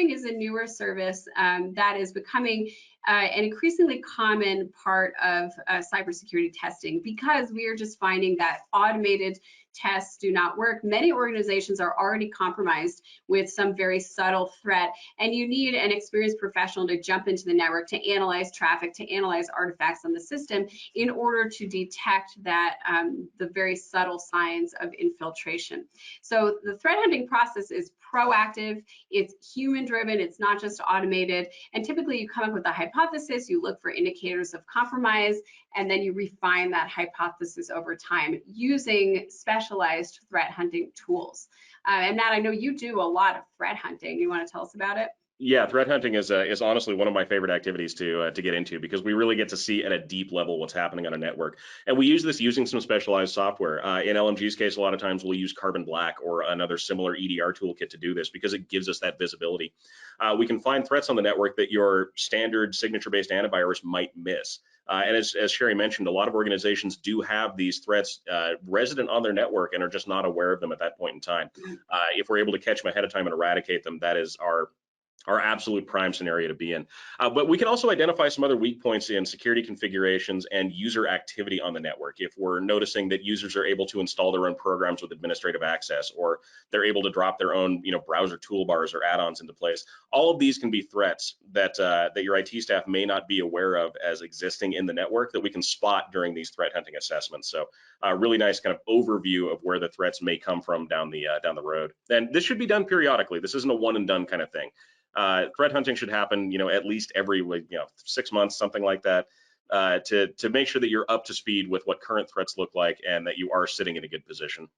hunting is a newer service that is becoming an increasingly common part of cybersecurity testing, because we are just finding that automated tests do not work. Many organizations are already compromised with some very subtle threat, and you need an experienced professional to jump into the network to analyze traffic, to analyze artifacts on the system in order to detect that the very subtle signs of infiltration. So the threat hunting process is proactive, it's human driven, it's not just automated, and typically you come up with a hypothesis, you look for indicators of compromise, and then you refine that hypothesis over time using specialized threat hunting tools. And Matt, I know you do a lot of threat hunting. You want to tell us about it? Yeah, threat hunting is honestly one of my favorite activities to get into, because we really get to see at a deep level what's happening on a network. And we use this using some specialized software. In LMG's case, a lot of times we'll use Carbon Black or another similar EDR toolkit to do this, because it gives us that visibility. We can find threats on the network that your standard signature-based antivirus might miss. And as Sherry mentioned, a lot of organizations do have these threats resident on their network and are just not aware of them at that point in time. If we're able to catch them ahead of time and eradicate them, that is our absolute prime scenario to be in. But we can also identify some other weak points in security configurations and user activity on the network. If we're noticing that users are able to install their own programs with administrative access, or they're able to drop their own browser toolbars or add-ons into place, all of these can be threats that that your IT staff may not be aware of as existing in the network, that we can spot during these threat hunting assessments. So really nice kind of overview of where the threats may come from down the road. And this should be done periodically. This isn't a one and done kind of thing. Threat hunting should happen, at least every 6 months, something like that, to make sure that you're up to speed with what current threats look like and that you are sitting in a good position.